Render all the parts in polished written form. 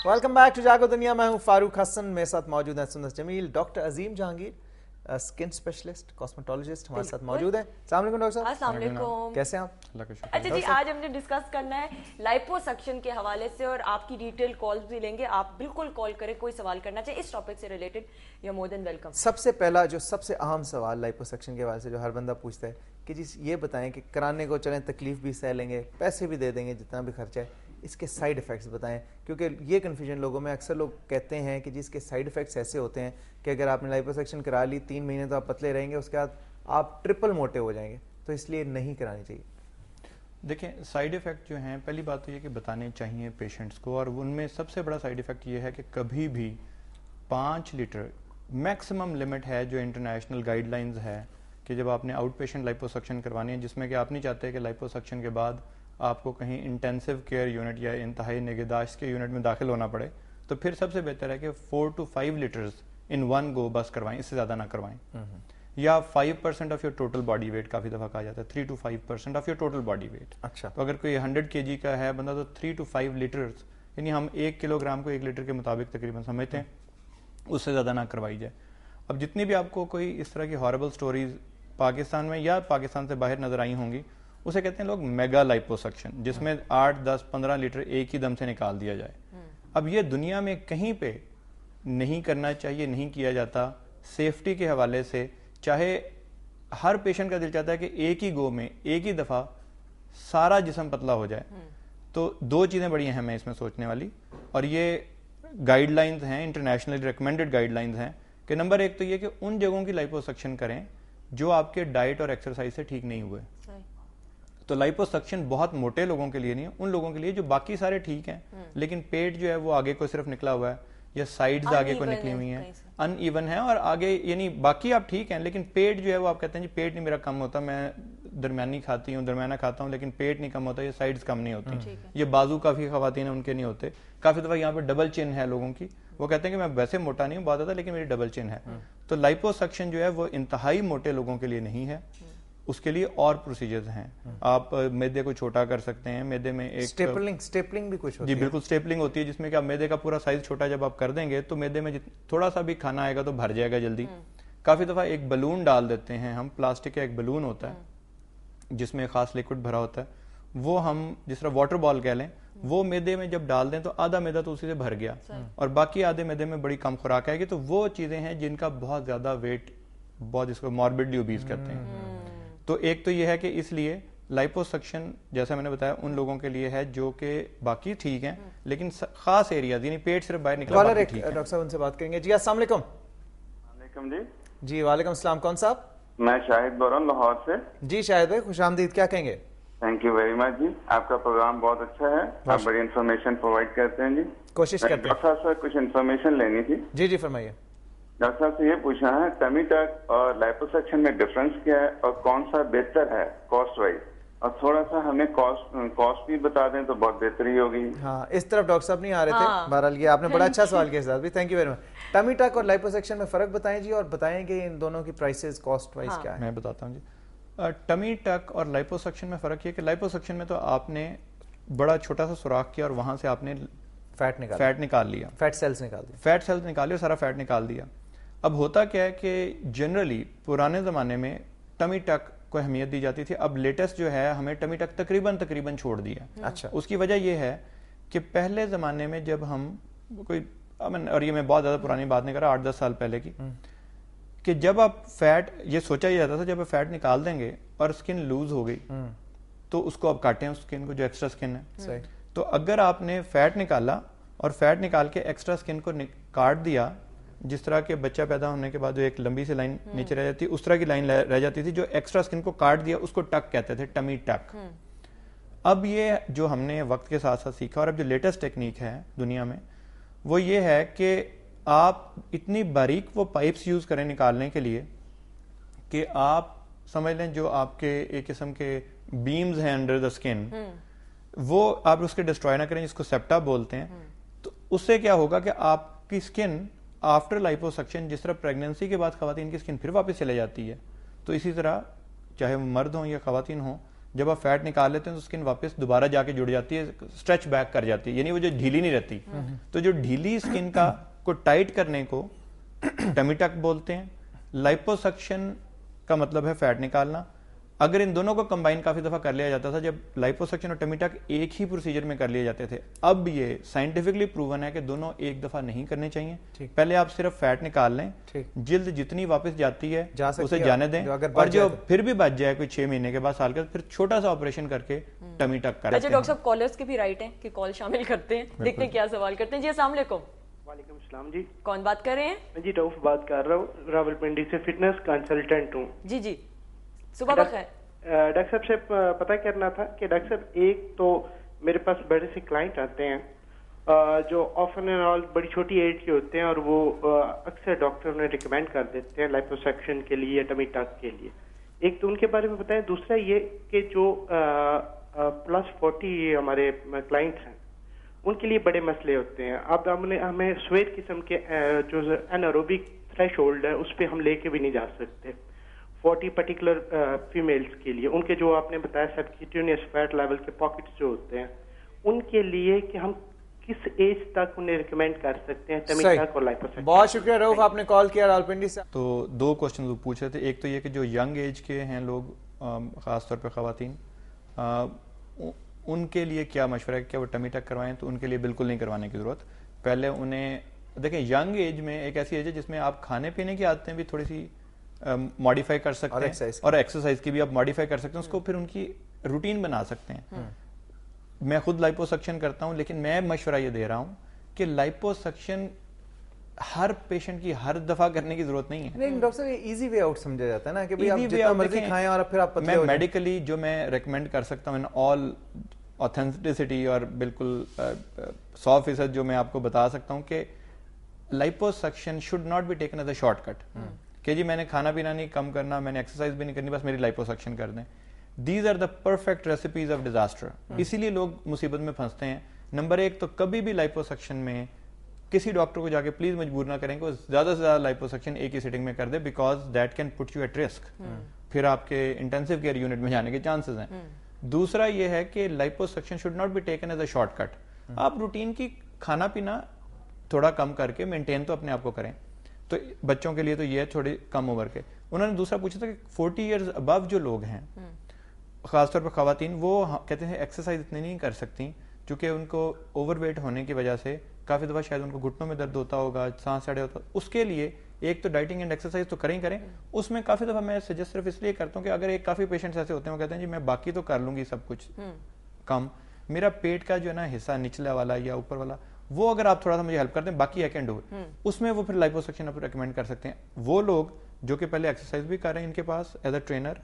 Welcome back to جاگو دنیا. میں ہوں فاروق حسن, میرے ساتھ موجود ہیں سندس جمیل. ڈاکٹر عظیم جہانگیر, اسکن اسپیشلسٹ, کاسمیٹولوجسٹ ہمارے ساتھ موجود ہیں. السلام علیکم ڈاکٹر صاحب. السلام علیکم. کیسے ہیں آپ؟ اللہ کا شکر. اچھا جی, آج ہم نے ڈسکس کرنا ہے لائپوسکشن کے حوالے سے, اور آپ کی ڈیٹیل کالز بھی لیں گے. آپ بالکل کال کریں, کوئی سوال کرنا چاہے اس ٹاپک سے related, you are more than welcome. سب سے پہلا جو سب سے اہم سوال لائپوسکشن کے حوالے سے جو ہر بندہ پوچھتا ہے کہ جی یہ بتائیں کہ کرانے کو چلیں, تکلیف بھی سہ لیں گے, پیسے بھی دے دیں گے جتنا بھی خرچہ ہے, اس کے سائیڈ افیکٹس بتائیں. کیونکہ یہ کنفیوژن لوگوں میں اکثر لوگ کہتے ہیں کہ جی اس کے سائیڈ افیکٹس ایسے ہوتے ہیں کہ اگر آپ نے لائپوسکشن کرا لی 3 مہینے تو آپ پتلے رہیں گے, اس کے بعد آپ ٹرپل موٹے ہو جائیں گے, تو اس لیے نہیں کرانی چاہیے. دیکھیں سائیڈ افیکٹ جو ہیں, پہلی بات تو یہ کہ بتانے چاہیے پیشنٹس کو, اور ان میں سب سے بڑا سائیڈ افیکٹ یہ ہے کہ کبھی بھی 5 لیٹر میکسیمم لمٹ ہے جو انٹرنیشنل گائیڈ لائنز ہے کہ جب آپ نے آؤٹ پیشنٹ لائپوسکشن کروانی ہے, جس میں کہ آپ نہیں چاہتے کہ لائپوسکشن کے بعد آپ کو کہیں انٹینسیو کیئر یونٹ یا انتہائی نگہداشت کے یونٹ میں داخل ہونا پڑے, تو پھر سب سے بہتر ہے کہ 4 to 5 liters in one go بس کروائیں, اس سے زیادہ نہ کروائیں. یا 5% of your total body weight, کافی دفعہ کہا جاتا ہے 3 to 5% of your total body weight. اچھا, تو اگر کوئی 100 kg کا ہے بندہ تو 3 to 5 لیٹرز, یعنی ہم 1 کلو گرام کو 1 لیٹر کے مطابق تقریباً سمجھتے ہیں, اس سے زیادہ نہ کروائی جائے. اب جتنی بھی آپ کو کوئی اس طرح کی ہاربل سٹوریز پاکستان میں یا پاکستان سے باہر نظر آئی ہوں گی, اسے کہتے ہیں لوگ میگا لائپوسکشن, جس میں 8, 10, 15 لیٹر ایک ہی دم سے نکال دیا جائے. اب یہ دنیا میں کہیں پہ نہیں کرنا چاہیے, نہیں کیا جاتا سیفٹی کے حوالے سے. چاہے ہر پیشنٹ کا دل چاہتا ہے کہ ایک ہی گو میں ایک ہی دفعہ سارا جسم پتلا ہو جائے, تو 2 چیزیں بڑی اہم ہیں اس میں سوچنے والی, اور یہ گائیڈ لائنز ہیں, انٹرنیشنلی ریکمینڈڈ گائیڈ لائنز ہیں کہ نمبر 1 تو یہ کہ ان جگہوں کی لائپوسکشن کریں جو آپ کے ڈائٹ اور ایکسرسائز سے ٹھیک نہیں ہوئے. تو لائپوسکشن بہت موٹے لوگوں کے لیے نہیں ہے, ان لوگوں کے لیے جو باقی سارے ٹھیک ہیں لیکن پیٹ جو ہے وہ آگے کو صرف نکلا ہوا ہے, یا سائیڈز آگے کو نکلی ہوئی ہیں, ان ایون ہے, اور آگے یعنی باقی آپ ٹھیک ہیں لیکن پیٹ جو ہے وہ آپ کہتے ہیں جی پیٹ نہیں میرا کم ہوتا, میں درمیانی کھاتی ہوں, درمیانہ کھاتا ہوں لیکن پیٹ نہیں کم ہوتا, یہ سائیڈز کم نہیں ہوتی. یہ بازو کافی خواتین ہیں ان کے نہیں ہوتے. کافی دفعہ یہاں پہ ڈبل چن ہے لوگوں کی, وہ کہتے ہیں کہ میں ویسے موٹا نہیں ہوں بہت زیادہ لیکن میری ڈبل چن ہے. تو لائپوسکشن جو ہے وہ انتہائی موٹے لوگوں کے لیے نہیں ہے, اس کے لیے اور پروسیجرز ہیں. آپ میدے کو چھوٹا کر سکتے ہیں, میدے میں ایک سٹیپلنگ بھی کچھ ہوتی ہے. جی بالکل, سٹیپلنگ ہوتی ہے جس میں کہ آپ میدے کا پورا سائز چھوٹا جب آپ کر دیں گے تو میدے میں تھوڑا سا بھی کھانا آئے گا تو بھر جائے گا جلدی. کافی دفعہ ایک بلون ڈال دیتے ہیں ہم, پلاسٹک کا ایک بلون ہوتا ہے جس میں خاص لیکوڈ بھرا ہوتا ہے, وہ ہم جس طرح واٹر بال کہہ لیں, وہ میدے میں جب ڈال دیں تو آدھا میدا تو اسی سے بھر گیا, اور باقی آدھے میدے میں بڑی کم خوراک آئے گی. تو وہ چیزیں ہیں جن کا بہت زیادہ ویٹ, بہت جس کو ماربڈلی اوبیز کہتے ہیں. تو ایک تو یہ ہے کہ اس لیے لائپوسکشن جیسا میں نے بتایا ان لوگوں کے لیے ہے جو کہ باقی ٹھیک ہیں لیکن خاص ایریاز یعنی پیٹ صرف باہر نکلا. ڈاکٹر صاحب ان سے بات کریں گے. جی السلام علیکم. وعلیکم جی. جی وعلیکم السلام. کون صاحب؟ میں شاہد بول رہا ہوں لاہور سے. جی شاہد بھائی خوش آمدید, کیا کہیں گے؟ تھینک یو ویری مچ جی, آپ کا پروگرام بہت اچھا ہے, آپ بڑی انفارمیشن پرووائڈ کرتے ہیں جی. کوشش کرتے ہیں. ڈاکٹر صاحب سے کچھ انفارمیشن لینی تھی. جی جی فرمائیے. ڈاکٹر صاحب سے یہ پوچھنا ہے ٹمی ٹک اور لائپوسکشن میں ڈفرنس کیا ہے اور کون سا بہتر ہے کاسٹ وائز, اور تھوڑا سا ہمیں کاسٹ بھی بتا دیں تو بہت بہتری ہوگی. ہاں اس طرف ڈاکٹر صاحب نہیں آ رہے تھے, بہرحال یہ آپ نے بڑا اچھا سوال کیا صاحب, thank you very much. Tummy tuck اور لائپوسکشن میں فرق بتائیں جی, اور بتائیں کہ ان دونوں کی پرائسز کاسٹ وائز کیا ہے. میں بتاتا ہوں جی. ٹمی ٹک اور لائپوسکشن میں فرق یہ کہ لائپوسکشن میں تو آپ نے بڑا چھوٹا سا سوراخ کیا اور وہاں سے آپ نے فیٹ نکال لیا, فیٹ سیلز نکالے اور سارا فیٹ نکال دیا. اب ہوتا کیا ہے کہ جنرلی پرانے زمانے میں ٹمی ٹک کو اہمیت دی جاتی تھی, اب لیٹسٹ جو ہے ہمیں ٹمی ٹک تقریباً چھوڑ دیا. اچھا, اس کی وجہ یہ ہے کہ پہلے زمانے میں جب ہم کوئی, اور یہ میں بہت زیادہ پرانی بات نہیں کر رہا, 8-10 سال پہلے کی, کہ جب آپ فیٹ, یہ سوچا ہی جاتا تھا جب آپ فیٹ نکال دیں گے اور اسکن لوز ہو گئی تو اس کو آپ کاٹیں, اس اسکن کو جو ایکسٹرا اسکن ہے. تو اگر آپ نے فیٹ نکالا اور فیٹ نکال کے ایکسٹرا اسکن کو کاٹ دیا, جس طرح کے بچہ پیدا ہونے کے بعد جو ایک لمبی سی لائن نیچے رہ جاتی, اس طرح کی لائن رہ جاتی تھی, جو ایکسٹرا اسکن کو کاٹ دیا اس کو ٹک کہتے تھے, ٹمی ٹک. اب یہ جو ہم نے وقت کے ساتھ ساتھ سیکھا, اور اب جو لیٹسٹ ٹیکنیک ہے دنیا میں وہ یہ ہے کہ آپ اتنی باریک وہ پائپس یوز کریں نکالنے کے لیے کہ آپ سمجھ لیں جو آپ کے ایک قسم کے بیمز ہیں انڈر دا اسکن, وہ آپ اس کے ڈسٹروائے نہ کریں, جس کو سیپٹا بولتے ہیں. تو اس سے کیا ہوگا کہ آپ کی اسکن آفٹر لائپوسکشن, جس طرح پریگننسی کے بعد خواتین کی اسکن پھر واپس چلے جاتی ہے, تو اسی طرح چاہے وہ مرد ہوں یا خواتین ہوں, جب آپ فیٹ نکال لیتے ہیں تو اسکن واپس دوبارہ جا کے جڑ جاتی ہے, اسٹریچ بیک کر جاتی ہے, یعنی وہ جو ڈھیلی نہیں رہتی. تو جو ڈھیلی اسکن کو ٹائٹ کرنے کو ٹمی ٹک بولتے ہیں. لائپوسکشن کا مطلب ہے فیٹ نکالنا. اگر ان دونوں کو کمبائن کافی دفعہ کر لیا جاتا تھا, جب لائپوسکشن اور ٹمی ٹک ایک ہی پروسیجر میں کر لیے جاتے تھے, اب یہ سائنٹیفکلی پروون ہے کہ دونوں ایک دفعہ نہیں کرنے چاہیے. پہلے آپ صرف فیٹ نکال لیں, جلد جتنی واپس جاتی ہے اسے جانے دیں, اور جو پھر بھی بچ جائے کوئی 6 مہینے کے بعد, سال کے, پھر چھوٹا سا آپریشن کر کے ٹمی ٹک کریں. اچھا ڈاکٹر صاحب, کالرز کے بھی رائٹ ہیں کہ کال شامل کرتے ہیں, دیکھتے ہیں کیا سوال کرتے ہیں. جی السلام علیکم. وعلیکم السلام. جی کون بات کر رہے ہیں؟ میں جی رؤف بات کر رہا ہوں, راولپنڈی سے فٹنس کنسلٹنٹ ہوں. جی جی صبح بخیر. ڈاکٹر صاحب سے پتہ کرنا تھا کہ ڈاکٹر صاحب, ایک تو میرے پاس بڑے سے کلائنٹ آتے ہیں جو آفن اینڈ آل بڑی چھوٹی ایج کے ہوتے ہیں, اور وہ اکثر ڈاکٹر انہیں ریکمینڈ کر دیتے ہیں لائپوسیکشن کے لیے یا ٹمی ٹک کے لیے. ایک تو ان کے بارے میں بتائیں. دوسرا یہ کہ جو +40 ہمارے کلائنٹس ہیں ان کے لیے بڑے مسئلے ہوتے ہیں. اب ہمیں سویٹ قسم کے جو انیروبک تھریش ہولڈ ہے اس پہ ہم لے کے بھی نہیں جا سکتے. 40 پرٹیکولر فیمیلز کے لیے, ان کے جو آپ نے بتایا سبکیوٹینیس فیٹ لیول کے پاکٹس جو ہوتے ہیں, ان کے لیے کہ ہم کس ایج تک انہیں ریکمینڈ کر سکتے ہیں ٹمی ٹک اور لائپوسیکشن. بہت شکریہ رؤف, آپ نے کال کیا راولپنڈی سے. تو 2 کوشچن وہ پوچھ رہے تھے. ایک تو یہ کہ جو ینگ ایج کے ہیں لوگ, خاص طور پہ خواتین, ان کے لیے کیا مشورہ ہے, کیا وہ ٹمی ٹک کروائیں؟ تو ان کے لیے بالکل نہیں کروانے کی ضرورت. پہلے انہیں دیکھیں, ینگ ایج میں ایک ایسی ایج ہے جس میں آپ کھانے پینے کی عادتیں بھی تھوڑی سی ماڈیفائی کر سکتے ہیں, اور ایکسرسائز کی بھی آپ ماڈیفائی کر سکتے ہیں, اس کو پھر ان کی روٹین بنا سکتے ہیں. میں خود لائپوسکشن کرتا ہوں, لیکن میں مشورہ یہ دے رہا ہوں کہ لائپوسکشن ہر پیشنٹ کی ہر دفعہ کرنے کی ضرورت نہیں ہے. نہیں ڈاکٹر صاحب, یہ ایزی وے آؤٹ سمجھا جاتا ہے نا کہ آپ جتنا مرضی کھائیں اور پھر آپ پتلے ہو جائیں. میں میڈیکلی جو میں ریکمینڈ کر سکتا ہوں, آل اوتھینٹسٹی اور بالکل 100% جو میں آپ کو بتا سکتا ہوں کہ liposuction should not be taken as a shortcut, کہ جی میں نے کھانا پینا نہیں کم کرنا, میں نے ایکسرسائز بھی نہیں کرنی, بس میری لائپوسکشن کر دیں. These are the perfect recipes of disaster. اسی لیے لوگ مصیبت میں پھنستے ہیں. نمبر 1 تو کبھی بھی لائپوسکشن میں کسی ڈاکٹر کو جا کے پلیز مجبور نہ کریں کہ وہ زیادہ سے زیادہ لائپوسکشن ایک ہی سیٹنگ میں کر دے, because that can put you at risk. پھر آپ کے انٹینسو کیئر یونٹ میں جانے کے چانسز ہیں. دوسرا یہ ہے کہ liposuction should not be taken as a shortcut. آپ روٹین کی کھانا پینا تھوڑا کم کر کے مینٹین تو اپنے آپ کو کریں. تو بچوں کے لیے تو یہ تھوڑی کم عمر کے. انہوں نے دوسرا پوچھا تھا کہ 40 ایئرز ابو جو لوگ ہیں, خاص طور پہ خواتین, وہ کہتے ہیں ایکسرسائز اتنی نہیں کر سکتی چونکہ ان کو اوور ویٹ ہونے کی وجہ سے کافی دفعہ شاید ان کو گھٹنوں میں درد ہوتا ہوگا, سانس چڑھے ہوتا. اس کے لیے ایک تو ڈائٹنگ اینڈ ایکسرسائز تو کریں. اس میں کافی دفعہ میں سجیسٹ صرف اس لیے کرتا ہوں کہ اگر ایک کافی پیشنٹس ایسے ہوتے ہیں وہ کہتے ہیں جی میں باقی تو کر لوں گی سب کچھ کم, میرا پیٹ کا جو ہے نا حصہ نچلا والا یا اوپر والا, وہ اگر آپ تھوڑا سا مجھے ہیلپ کر دیں, باقی آئی کین ڈو اٹ. اس میں وہ پھر لائپوسکشن آپ ریکمینڈ کر سکتے ہیں. وہ لوگ جو کہ پہلے ایکسرسائز بھی کر رہے ہیں ان کے پاس ایز اے ٹرینر,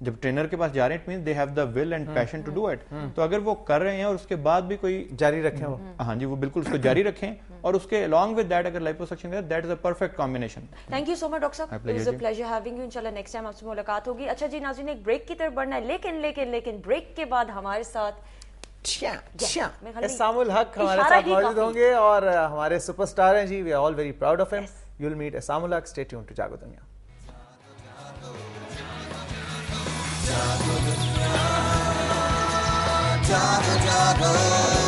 جب ٹرینر کے پاس جا رہے ہیں it means they have the will and passion to do it. تو اگر وہ کر رہے ہیں اور اس کے بعد بھی کوئی جاری رکھیں, وہ ہاں جی وہ بالکل اس کو جاری رکھیں, اور اس کے along with that اگر لائپوسکشن کریں, that is a perfect combination. Thank you so much doctor صاحب, it was a pleasure having you. انشاءاللہ نیکسٹ ٹائم آپ سے ملاقات ہوگی. اچھا جی ناظرین, ایک بریک کی طرف بڑھنا ہے, لیکن بریک کے بعد ہمارے ساتھ اسام الحق ہمارے ساتھ موجود ہوں گے, اور ہمارے سپر سٹار ہیں جی, we are all very proud of him. You will meet Asam ulHaq. Stay tuned to جاگو دنیا. Jago, jago.